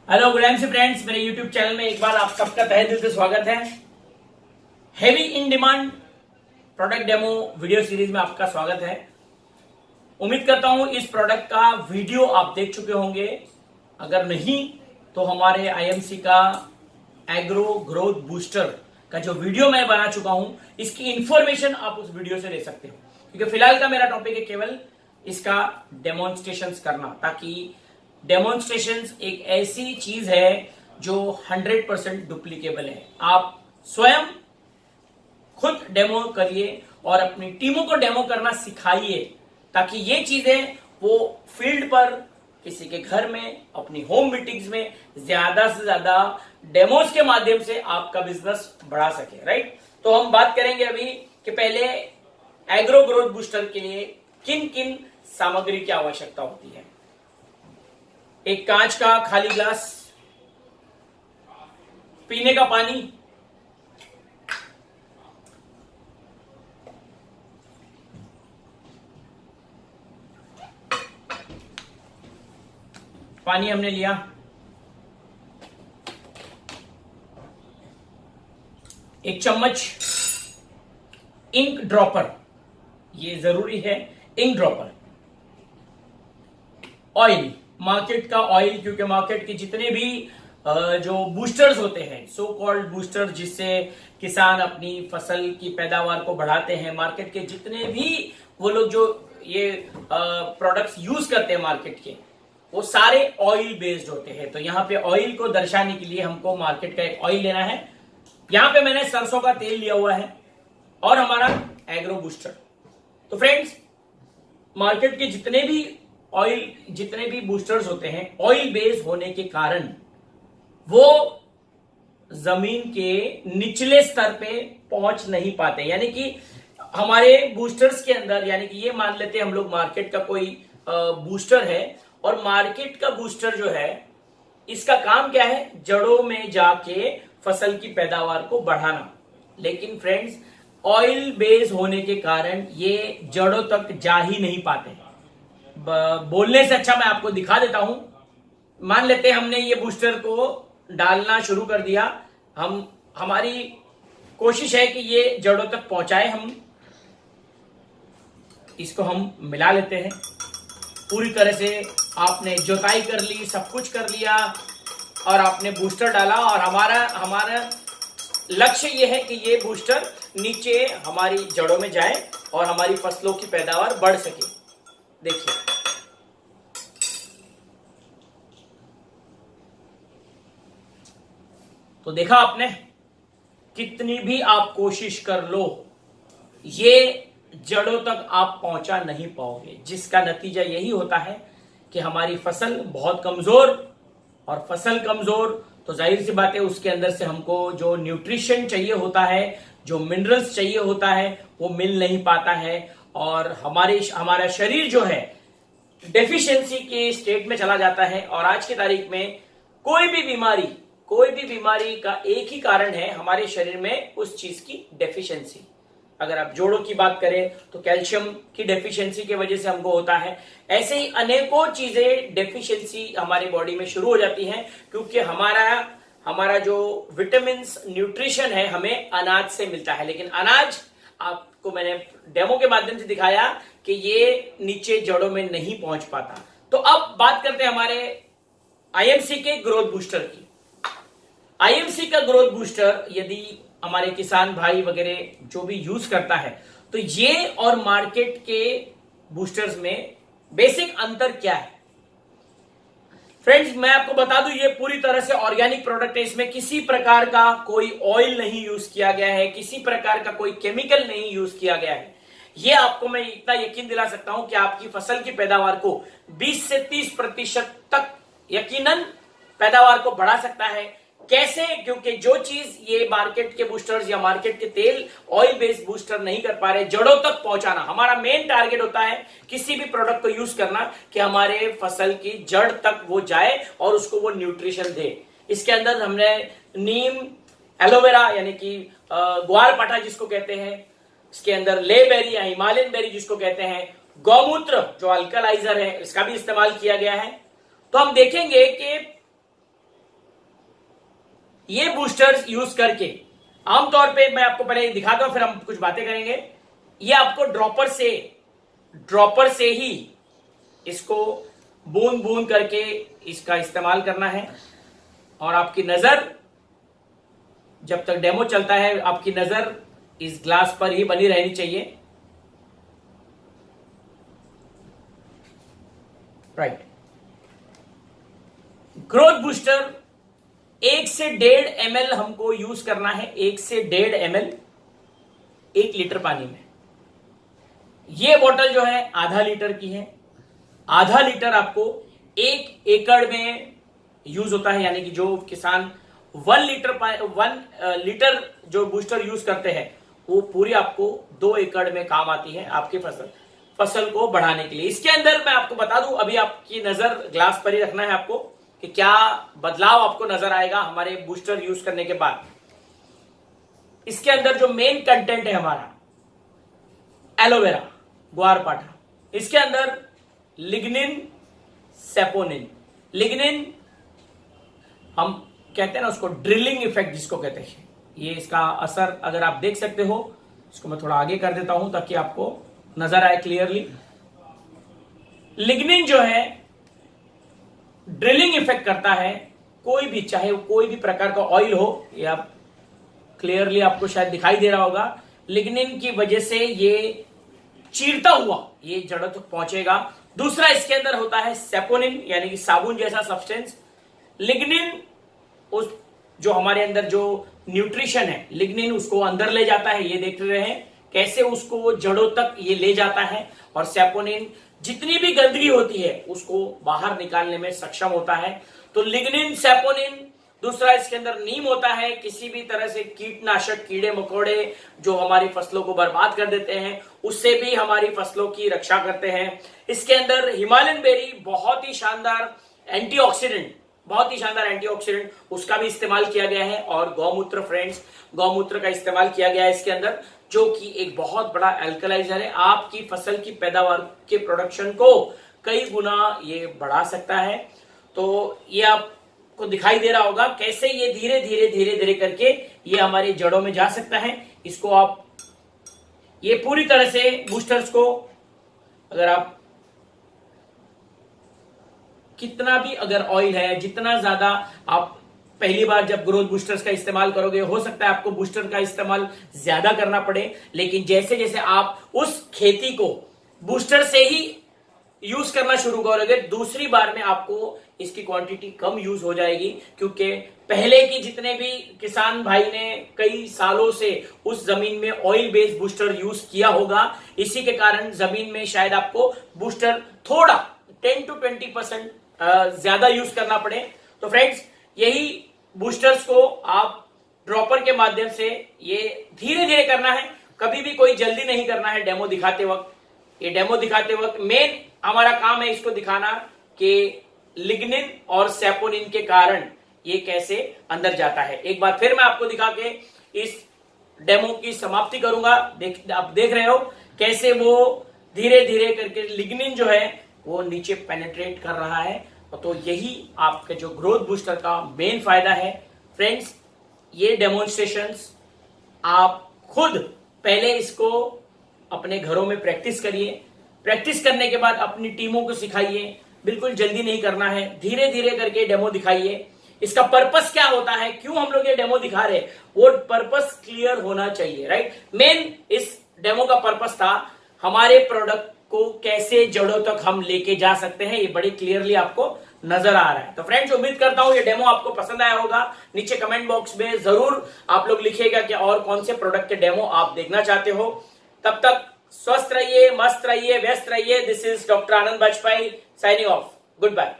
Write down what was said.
Hello good evening friends, मेरे YouTube channel में एक बार आप सबका तहे दिल से स्वागत है। Heavy in demand product demo video series में आपका स्वागत है। उम्मीद करता हूं इस प्रोडक्ट का वीडियो आप देख चुके होंगे। अगर नहीं तो हमारे आईएमसी का एग्रो ग्रोथ बूस्टर का जो वीडियो मैं बना चुका हूं, इसकी इंफॉर्मेशन आप उस वीडियो से ले सकते हो, क्योंकि फिलहाल का मेरा टॉपिक है केवल इसका डेमोन्स्ट्रेशंस करना, ताकि डेमोन्स्ट्रेशंस एक ऐसी चीज है जो 100% डुप्लीकेबल है। आप स्वयं खुद डेमो करिए और अपनी टीमों को डेमो करना सिखाइए, ताकि ये चीजें वो फील्ड पर, किसी के घर में, अपनी होम मीटिंग्स में ज्यादा से ज्यादा डेमोस के माध्यम से आपका बिजनेस बढ़ा सके। राइट, तो हम बात करेंगे अभी कि पहले एग्रो ग्रोथ बूस्टर के लिए किन किन सामग्री की आवश्यकता होती है। एक कांच का खाली ग्लास, पीने का पानी, पानी हमने लिया, एक चम्मच इंक ड्रॉपर, ये जरूरी है, इंक ड्रॉपर, ऑयल, मार्केट का ऑयल, क्योंकि मार्केट के जितने भी जो बूस्टर्स होते हैं, सो कॉल्ड बूस्टर, जिससे किसान अपनी फसल की पैदावार को बढ़ाते हैं, मार्केट के जितने भी वो लोग जो ये प्रोडक्ट्स यूज करते हैं मार्केट के, वो सारे ऑयल बेस्ड होते हैं। तो यहाँ पे ऑयल को दर्शाने के लिए हमको मार्केट का एक ऑयल लेना है। यहाँ पे मैंने सरसों का तेल लिया हुआ है और हमारा एग्रो बूस्टर। तो फ्रेंड्स, मार्केट के जितने भी ऑयल, जितने भी बूस्टर्स होते हैं, ऑयल बेस्ड होने के कारण वो जमीन के निचले स्तर पे पहुंच नहीं पाते। यानी कि हमारे बूस्टर्स के अंदर, यानी कि ये मान लेते हैं हम लोग मार्केट का कोई बूस्टर है, और मार्केट का बूस्टर जो है, इसका काम क्या है, जड़ों में जाके फसल की पैदावार को बढ़ाना। लेकिन फ्रेंड्स, ऑयल बेस्ड होने के कारण ये जड़ों तक जा ही नहीं पाते। बोलने से अच्छा मैं आपको दिखा देता हूं। मान लेते हैं हमने ये बूस्टर को डालना शुरू कर दिया, हमारी कोशिश है कि ये जड़ों तक पहुंचाए। हम इसको हम मिला लेते हैं पूरी तरह से। आपने जोताई कर ली, सब कुछ कर लिया और आपने बूस्टर डाला, और हमारा लक्ष्य ये है कि ये बूस्टर नीचे हमारी जड़ों में जाए और हमारी फसलों की पैदावार बढ़ सके। देखिए, तो देखा आपने, कितनी भी आप कोशिश कर लो, ये जड़ों तक आप पहुंचा नहीं पाओगे, जिसका नतीजा यही होता है कि हमारी फसल बहुत कमजोर, और फसल कमजोर तो जाहिर सी बात है उसके अंदर से हमको जो न्यूट्रिशन चाहिए होता है, जो मिनरल्स चाहिए होता है, वो मिल नहीं पाता है, और हमारा शरीर जो है डेफिशिएंसी के स्टेट में चला जाता है। और आज की तारीख में कोई भी बीमारी का एक ही कारण है, हमारे शरीर में उस चीज की डेफिशिएंसी। अगर आप जोड़ों की बात करें तो कैल्शियम की डेफिशिएंसी की वजह से हमको होता है। ऐसे ही अनेकों चीजें डेफिशिएंसी हमारी बॉडी में शुरू हो जाती हैं, क्योंकि हमारा जो विटामिन न्यूट्रिशन है हमें अनाज से मिलता है। लेकिन अनाज, आपको मैंने डेमो के माध्यम से दिखाया कि ये नीचे जड़ों में नहीं पहुंच पाता। तो अब बात करते हैं हमारे आईएमसी के ग्रोथ बूस्टर की। आईएमसी का ग्रोथ बूस्टर यदि हमारे किसान भाई वगैरह जो भी यूज करता है, तो ये और मार्केट के बूस्टर्स में बेसिक अंतर क्या है। फ्रेंड्स, मैं आपको बता दूं, ये पूरी तरह से ऑर्गेनिक प्रोडक्ट है। इसमें किसी प्रकार का कोई ऑयल नहीं यूज किया गया है, किसी प्रकार का कोई केमिकल नहीं यूज किया गया है। ये आपको मैं इतना यकीन दिला सकता हूं कि आपकी फसल की पैदावार को 20 से 30% तक यकीनन पैदावार को बढ़ा सकता है। कैसे? क्योंकि जो चीज ये मार्केट के बूस्टर्स या मार्केट के तेल ऑयल बेस्ड बूस्टर नहीं कर पा रहे, जड़ों तक पहुंचाना हमारा मेन टारगेट होता है। किसी भी प्रोडक्ट को यूज करना कि हमारे फसल की जड़ तक वो जाए और उसको वो न्यूट्रिशन दे। इसके अंदर हमने नीम, एलोवेरा यानी कि ग्वार पाठा जिसको कहते हैं, इसके अंदर ले बेरी या हिमालयन बेरी जिसको कहते हैं, गौमूत्र जो अल्कलाइजर है, इसका भी इस्तेमाल किया गया है। तो हम देखेंगे कि ये बूस्टर्स यूज करके आमतौर पे मैं आपको पहले दिखाता हूं, फिर हम कुछ बातें करेंगे। ये आपको ड्रॉपर से ही इसको बूंद बूंद करके इसका इस्तेमाल करना है। और आपकी नजर जब तक डेमो चलता है, आपकी नजर इस ग्लास पर ही बनी रहनी चाहिए। राइट। ग्रोथ बूस्टर 1 से 1.5 ml हमको यूज करना है। 1 से 1.5 ml 1 लीटर पानी में। ये बोतल जो है आधा लीटर की है। आधा लीटर आपको 1 एकड़ में यूज होता है, यानी कि जो किसान 1 लीटर जो बूस्टर यूज करते हैं वो पूरी आपको 2 एकड़ में काम आती है आपकी फसल को बढ़ाने के लिए। इसके अंदर मैं आपको बता दूं, अभी आपकी नजर ग्लास पर ही रखना है आपको कि क्या बदलाव आपको नजर आएगा हमारे बूस्टर यूज करने के बाद। इसके अंदर जो मेन कंटेंट है हमारा एलोवेरा, ग्वारपाठा। इसके अंदर लिग्निन, सेपोनिन। लिग्निन हम कहते हैं ना उसको, ड्रिलिंग इफेक्ट जिसको कहते हैं, ये इसका असर अगर आप देख सकते हो। इसको मैं थोड़ा आगे कर देता हूं ताकि आपको नजर आए क्लियरली। लिग्निन जो है ड्रिलिंग इफेक्ट करता है कोई भी, चाहे कोई भी प्रकार का ऑयल हो, ये आप क्लियरली आपको शायद दिखाई दे रहा होगा। लिग्निन की वजह से ये चीरता हुआ ये जड़ों तक पहुंचेगा। दूसरा इसके अंदर होता है सेपोनिन, यानी कि साबुन जैसा सब्सटेंस। लिग्निन उस जो हमारे अंदर जो न्यूट्रिशन है, लिग्निन उसको अंदर ले जाता है। ये देख रहे हैं कैसे उसको जड़ों तक ये ले जाता है। और सेपोनिन जितनी भी गंदगी होती है उसको बाहर निकालने में सक्षम होता है। तो लिग्निन, सेपोनिन। दूसरा इसके अंदर नीम होता है, किसी भी तरह से कीटनाशक, कीड़े मकोड़े जो हमारी फसलों को बर्बाद कर देते हैं उससे भी हमारी फसलों की रक्षा करते हैं। इसके अंदर हिमालयन बेरी, बहुत ही शानदार एंटीऑक्सीडेंट, उसका भी इस्तेमाल किया गया है। और गौमूत्र, फ्रेंड्स, गौमूत्र का इस्तेमाल किया गया है इसके अंदर, जो कि एक बहुत बड़ा एल्कलाइजर है। आपकी फसल की पैदावार के प्रोडक्शन को कई गुना ये बढ़ा सकता है। तो ये आपको दिखाई दे रहा होगा कैसे ये धीरे धीरे करके ये हमारी जड़ों में जा सकता है। इसको आप ये पूरी तरह से बूस्टर्स को, अगर आप कितना भी अगर ऑयल है, जितना ज्यादा आप पहली बार जब ग्रोथ बूस्टर्स का इस्तेमाल करोगे, हो सकता है आपको बूस्टर का इस्तेमाल ज्यादा करना पड़े। लेकिन जैसे जैसे आप उस खेती को बूस्टर से ही यूज करना शुरू करोगे, दूसरी बार में आपको इसकी क्वांटिटी कम यूज हो जाएगी। क्योंकि पहले की जितने भी किसान भाई ने कई सालों से उस जमीन में ऑयल बेस्ड बूस्टर यूज किया होगा, इसी के कारण जमीन में शायद आपको बूस्टर थोड़ा 10 to 20% ज्यादा यूज करना पड़े। तो फ्रेंड्स, यही बूस्टर्स को आप ड्रॉपर के माध्यम से ये धीरे धीरे करना है, कभी भी कोई जल्दी नहीं करना है। डेमो दिखाते वक्त, ये डेमो दिखाते वक्त मेन हमारा काम है इसको दिखाना कि लिग्निन और सेपोनिन के कारण ये कैसे अंदर जाता है। एक बार फिर मैं आपको दिखा के इस डेमो की समाप्ति करूंगा। आप देख रहे हो कैसे वो धीरे धीरे करके लिग्निन जो है वो नीचे पेनिट्रेट कर रहा है। तो यही आपके जो ग्रोथ बूस्टर का मेन फायदा है। फ्रेंड्स, ये डेमोन्स्ट्रेशंस आप खुद पहले इसको अपने घरों में प्रैक्टिस करिए। प्रैक्टिस करने के बाद अपनी टीमों को सिखाइए। बिल्कुल जल्दी नहीं करना है, धीरे धीरे करके डेमो दिखाइए। इसका पर्पस क्या होता है, क्यों हम लोग ये डेमो दिखा रहे हैं, वो पर्पस क्लियर होना चाहिए। राइट, मेन इस डेमो का पर्पस था हमारे प्रोडक्ट को कैसे जड़ों तक हम लेके जा सकते हैं। ये बड़ी क्लियरली आपको नजर आ रहा है। तो फ्रेंड्स, उम्मीद करता हूं ये डेमो आपको पसंद आया होगा। नीचे कमेंट बॉक्स में जरूर आप लोग लिखिएगा कि और कौन से प्रोडक्ट के डेमो आप देखना चाहते हो। तब तक स्वस्थ रहिए, मस्त रहिए, व्यस्त रहिए। This is doctor Anand Bajpai signing off. Good bye.